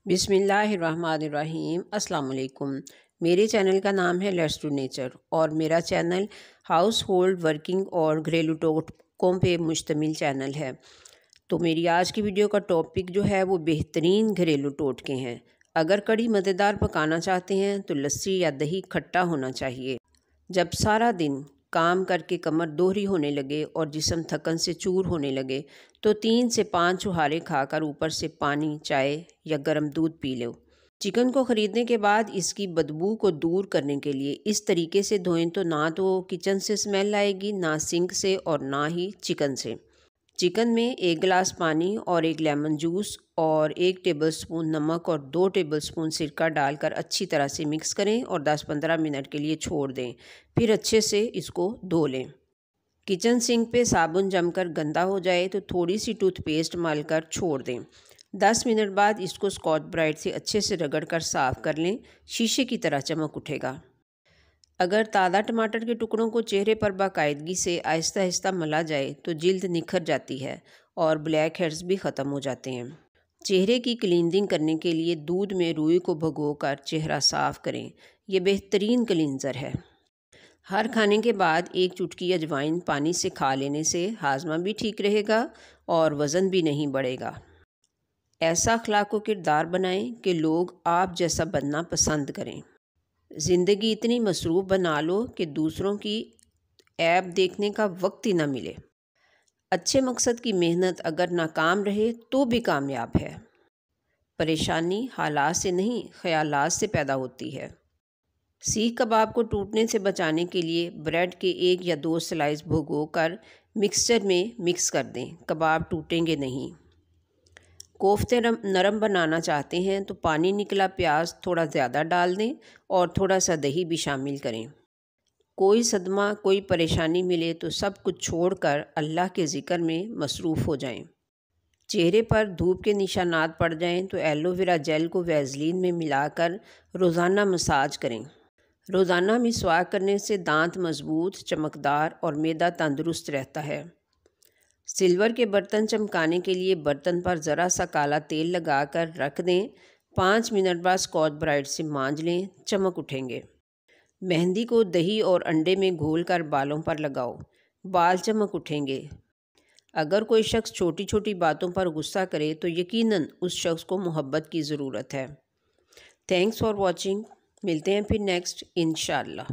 बिस्मिल्लाहिर्रहमानिर्रहीम। अस्सलाम वालेकुम। मेरे चैनल का नाम है लेट्स डू नेचर और मेरा चैनल हाउस होल्ड वर्किंग और घरेलू टोटकों पे मुश्तमिल चैनल है। तो मेरी आज की वीडियो का टॉपिक जो है वो बेहतरीन घरेलू टोटके हैं। अगर कड़ी मज़ेदार पकाना चाहते हैं तो लस्सी या दही खट्टा होना चाहिए। जब सारा दिन काम करके कमर दोहरी होने लगे और जिस्म थकन से चूर होने लगे तो 3 से 5 छुहारे खाकर ऊपर से पानी, चाय या गर्म दूध पी लो। चिकन को ख़रीदने के बाद इसकी बदबू को दूर करने के लिए इस तरीके से धोएं तो ना तो किचन से स्मेल आएगी, ना सिंक से और ना ही चिकन से। चिकन में 1 गिलास पानी और 1 लेमन जूस और 1 टेबलस्पून नमक और 2 टेबलस्पून सिरका डालकर अच्छी तरह से मिक्स करें और 10-15 मिनट के लिए छोड़ दें। फिर अच्छे से इसको धो लें। किचन सिंक पे साबुन जमकर गंदा हो जाए तो थोड़ी सी टूथपेस्ट मलकर छोड़ दें। 10 मिनट बाद इसको स्कॉच ब्राइट से अच्छे से रगड़ कर साफ़ कर लें। शीशे की तरह चमक उठेगा। अगर ताज़ा टमाटर के टुकड़ों को चेहरे पर बाकायदगी से आहिस्ता आहिस्ता मला जाए तो जिल्द निखर जाती है और ब्लैक हेड्स भी ख़त्म हो जाते हैं। चेहरे की क्लींजिंग करने के लिए दूध में रुई को भिगोकर चेहरा साफ़ करें। ये बेहतरीन क्लींजर है। हर खाने के बाद 1 चुटकी अजवाइन पानी से खा लेने से हाजमा भी ठीक रहेगा और वज़न भी नहीं बढ़ेगा। ऐसा अखलाक व किरदार बनाएं कि लोग आप जैसा बनना पसंद करें। ज़िंदगी इतनी मसरूफ़ बना लो कि दूसरों की ऐब देखने का वक्त ही ना मिले। अच्छे मकसद की मेहनत अगर नाकाम रहे तो भी कामयाब है। परेशानी हालात से नहीं, ख़यालात से पैदा होती है। सीख कबाब को टूटने से बचाने के लिए ब्रेड के 1 या 2 स्लाइस भिगोकर मिक्सचर में मिक्स कर दें। कबाब टूटेंगे नहीं। कोफ्ते नरम बनाना चाहते हैं तो पानी निकला प्याज थोड़ा ज़्यादा डाल दें और थोड़ा सा दही भी शामिल करें। कोई सदमा, कोई परेशानी मिले तो सब कुछ छोड़कर अल्लाह के ज़िक्र में मसरूफ़ हो जाएं। चेहरे पर धूप के निशानात पड़ जाएं तो एलोवेरा जेल को वैज़लीन में मिलाकर रोज़ाना मसाज करें। रोज़ाना मिसवाक करने से दांत मजबूत, चमकदार और मैदा तंदुरुस्त रहता है। सिल्वर के बर्तन चमकाने के लिए बर्तन पर ज़रा सा काला तेल लगाकर रख दें। 5 मिनट बाद स्कॉच ब्राइट से मांज लें, चमक उठेंगे। मेहंदी को दही और अंडे में घोलकर बालों पर लगाओ, बाल चमक उठेंगे। अगर कोई शख्स छोटी छोटी बातों पर गुस्सा करे तो यकीनन उस शख्स को मोहब्बत की ज़रूरत है। Thanks for watching. मिलते हैं फिर नेक्स्ट इंशाअल्लाह।